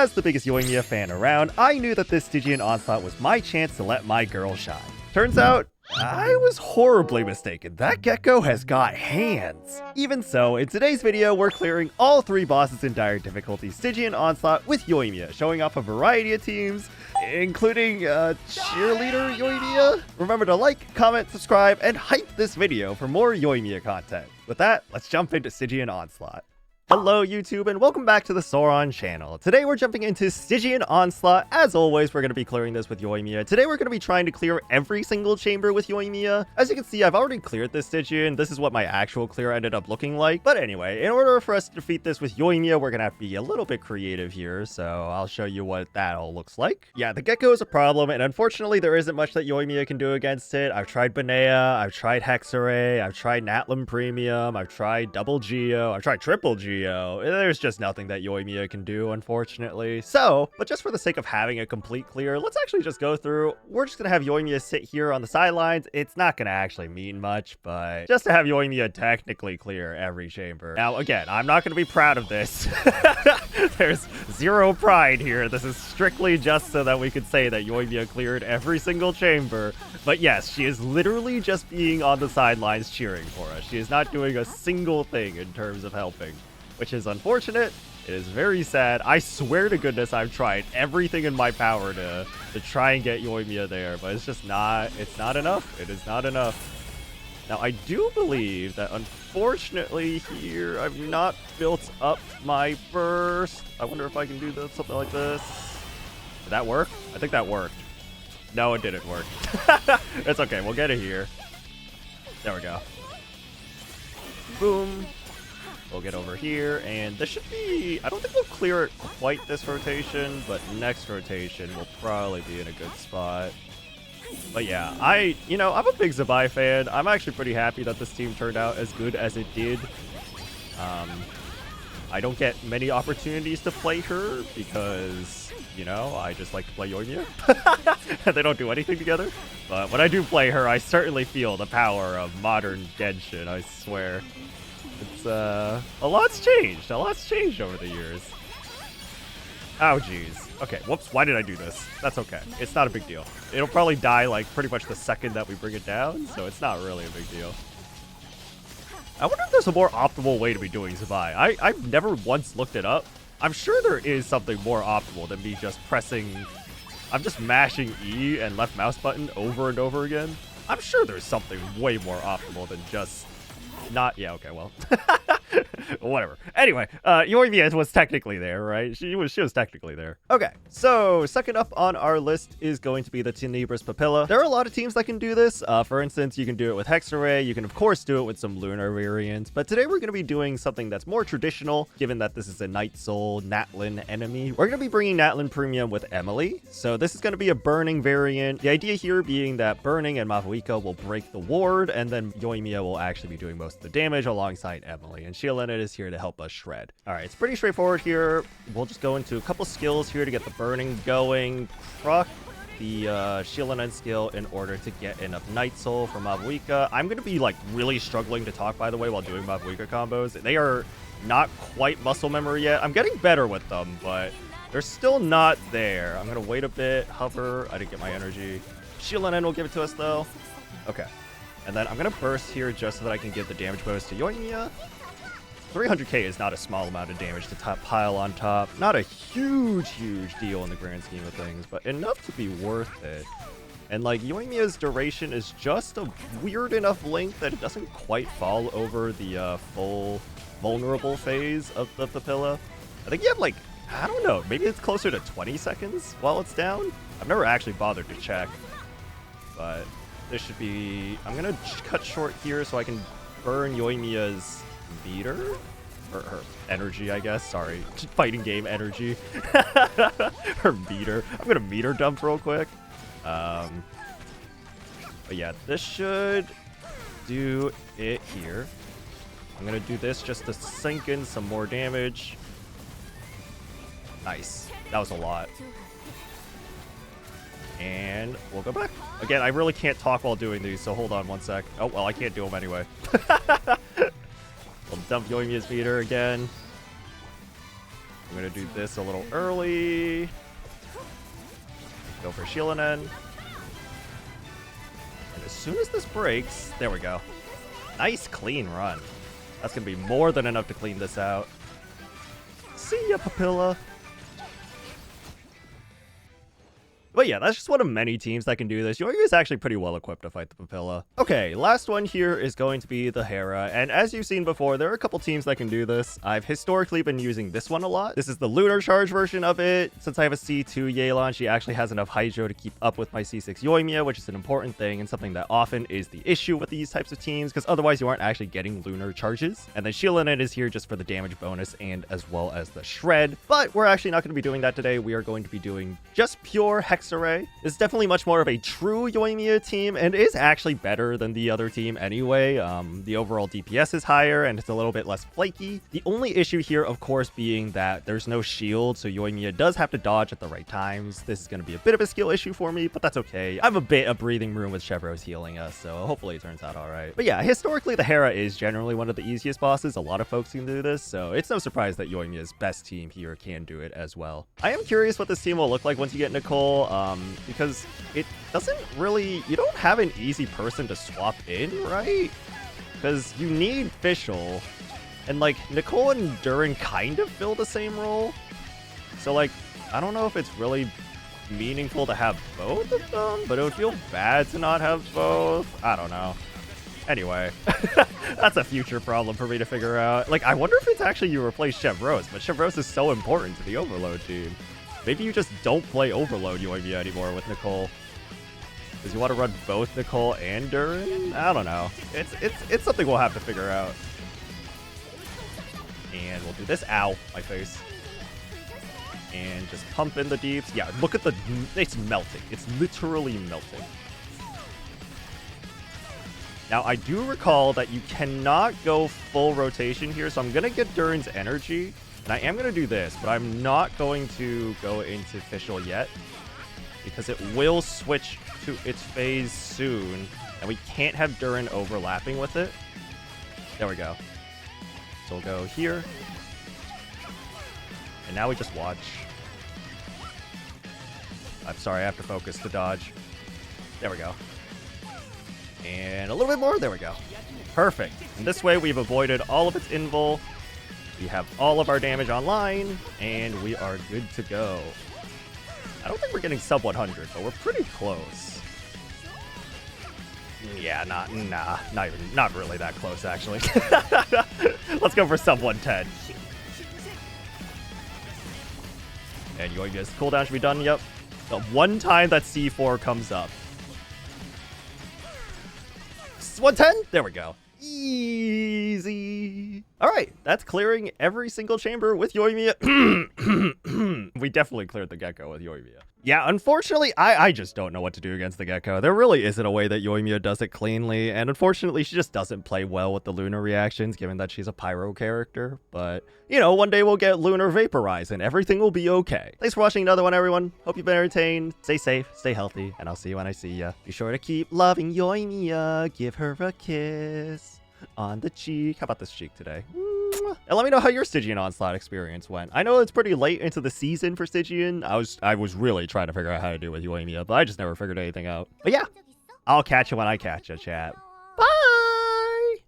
as the biggest Yoimiya fan around, I knew that this Stygian Onslaught was my chance to let my girl shine. Turns out, I was horribly mistaken. That Gecko has got hands. Even so, in today's video, we're clearing all 3 bosses in dire difficulty Stygian Onslaught with Yoimiya, showing off a variety of teams, including cheerleader Yoimiya. Remember to like, comment, subscribe, and hype this video for more Yoimiya content. With that, let's jump into Stygian Onslaught. Hello YouTube and welcome back to the Sauron channel. Today we're jumping into Stygian Onslaught. As always, we're going to be clearing this with Yoimiya. Today we're going to be trying to clear every single chamber with Yoimiya. As you can see, I've already cleared this Stygian. This is what my actual clear ended up looking like. But anyway, in order for us to defeat this with Yoimiya, we're going to have to be a little bit creative here. So I'll show you what that all looks like. Yeah, the Gecko is a problem, and unfortunately there isn't much that Yoimiya can do against it. I've tried Banea, I've tried Hexarray, I've tried Natlan Premium, I've tried double Geo, I've tried triple Geo. There's just nothing that Yoimiya can do, unfortunately. So, but just for the sake of having a complete clear, let's actually just go through. We're just gonna have Yoimiya sit here on the sidelines. It's not gonna actually mean much, but just to have Yoimiya technically clear every chamber. Now, again, I'm not gonna be proud of this. There's zero pride here. This is strictly just so that we could say that Yoimiya cleared every single chamber. But yes, she is literally just being on the sidelines cheering for us. She is not doing a single thing in terms of helping, which is unfortunate. It is very sad. I swear to goodness I've tried everything in my power to try and get Yoimiya there, but it's just not, it's not enough. It is not enough. Now, I do believe that unfortunately here, I've not built up my burst. I wonder if I can do this, something like this. Did that work? I think that worked. No, it didn't work. It's okay, we'll get it here. There we go. Boom. We'll get over here, and this should be... I don't think we'll clear it quite this rotation, but next rotation we'll probably be in a good spot. But yeah, I'm a big Zibia fan. I'm actually pretty happy that this team turned out as good as it did. I don't get many opportunities to play her because, I just like to play Yoimiya. They don't do anything together. But when I do play her, I certainly feel the power of modern Genshin, I swear. It's, a lot's changed. A lot's changed over the years. Oh, jeez. Okay, whoops, why did I do this? That's okay. It's not a big deal. It'll probably die, like, pretty much the second that we bring it down, so it's not really a big deal. I wonder if there's a more optimal way to be doing Zibia. I've never once looked it up. I'm sure there is something more optimal than me just pressing... I'm just mashing E and left mouse button over and over again. I'm sure there's something way more optimal than just... Not, yeah, okay, well, whatever. Anyway, Yoimiya was technically there, right? She was technically there. Okay, so second up on our list is going to be the Tenebrous Papilla. There are a lot of teams that can do this. For instance, you can do it with Hexarray. You can, of course, do it with some Lunar variants. But today we're going to be doing something that's more traditional, given that this is a Night Soul Natlan enemy. We're going to be bringing Natlan Premium with Emily. So this is going to be a Burning variant. The idea here being that Burning and Mavuika will break the ward, and then Yoimiya will actually be doing most of the damage alongside Emily, and Sheila is here to help us shred. All right, it's pretty straightforward here. We'll just go into a couple skills here to get the Burning going. Proc the Sheila skill in order to get enough Night Soul for Mavuika. I'm going to be like really struggling to talk, by the way, while doing Mavuika combos. They are not quite muscle memory yet. I'm getting better with them, but they're still not there. I'm going to wait a bit, hover. I didn't get my energy. Sheila will give it to us though. Okay. And then I'm going to burst here just so that I can give the damage bonus to Yoimiya. 300k is not a small amount of damage to pile on top. Not a huge deal in the grand scheme of things, but enough to be worth it. And like Yoimiya's duration is just a weird enough length that it doesn't quite fall over the full vulnerable phase of the Papilla. I think you have like, I don't know, maybe it's closer to 20 seconds while it's down. I've never actually bothered to check, but... This should be... I'm going to cut short here so I can burn Yoimiya's meter? Or her energy, I guess. Sorry. Fighting game energy. Her meter. I'm going to meter dump real quick. But yeah, this should do it here. I'm going to do this just to sink in some more damage. Nice. That was a lot. And we'll go back. Again, I really can't talk while doing these, so hold on one sec. Oh, well, I can't do them anyway. We'll dump Yoimiya's meter again. I'm gonna do this a little early. Go for Shieldinen. And as soon as this breaks, there we go. Nice clean run. That's gonna be more than enough to clean this out. See ya, Papilla. But yeah, that's just one of many teams that can do this. Yoimiya is actually pretty well equipped to fight the Papilla. Okay, last one here is going to be the Herra. And as you've seen before, there are a couple teams that can do this. I've historically been using this one a lot. This is the Lunar Charge version of it. Since I have a C2 Yelan, she actually has enough Hydro to keep up with my C6 Yoimiya, which is an important thing and something that often is the issue with these types of teams, because otherwise you aren't actually getting Lunar Charges. And then Shieldinen is here just for the damage bonus and as well as the Shred. But we're actually not going to be doing that today. We are going to be doing just pure Hex Array. It's definitely much more of a true Yoimiya team and is actually better than the other team anyway. The overall DPS is higher and it's a little bit less flaky. The only issue here, of course, being that there's no shield, so Yoimiya does have to dodge at the right times. This is going to be a bit of a skill issue for me, but that's okay. I have a bit of breathing room with Chevros healing us, so hopefully it turns out all right. But yeah, historically, the Herra is generally one of the easiest bosses. A lot of folks can do this, so it's no surprise that Yoimiya's best team here can do it as well. I am curious what this team will look like once you get Nicole. Because it doesn't really, you don't have an easy person to swap in, right? Because you need Fischl, and like Nicole and Durin kind of fill the same role. So like, I don't know if it's really meaningful to have both of them, but it would feel bad to not have both. I don't know. Anyway, that's a future problem for me to figure out. Like, I wonder if it's actually you replace Chevros, but Chevros is so important to the Overload team. Maybe you just don't play Overload Yoimiya anymore with Nicole. Because you want to run both Nicole and Durin? I don't know. It's something we'll have to figure out. And we'll do this. Ow, my face. And just pump in the deeps. Yeah, look at the... It's melting. It's literally melting. Now, I do recall that you cannot go full rotation here, so I'm going to get Durin's energy. And I am going to do this, but I'm not going to go into Fischl yet, because it will switch to its phase soon, and we can't have Durin overlapping with it. There we go. So we'll go here. And now we just watch. I'm sorry, I have to focus to dodge. There we go. And a little bit more. There we go. Perfect. And this way we've avoided all of its invul. We have all of our damage online, and we are good to go. I don't think we're getting sub 100, but we're pretty close. Yeah, not really that close, actually. Let's go for sub 110. And Yoimiya's cooldown should be done, yep. The one time that C4 comes up. 110? There we go. Easy. All right, that's clearing every single chamber with Yoimiya. We definitely cleared the Gecko with Yoimiya. Yeah, unfortunately, I just don't know what to do against the Gecko. There really isn't a way that Yoimiya does it cleanly, and unfortunately, she just doesn't play well with the Lunar reactions, given that she's a Pyro character. But, you know, one day we'll get Lunar Vaporize, and everything will be okay. Thanks for watching another one, everyone. Hope you've been entertained. Stay safe, stay healthy, and I'll see you when I see ya. Be sure to keep loving Yoimiya. Give her a kiss on the cheek. How about this cheek today? And let me know how your Stygian Onslaught experience went. I know it's pretty late into the season for Stygian. I was really trying to figure out how to do it with Yoimiya, but I just never figured anything out. But yeah, I'll catch you when I catch you, chat.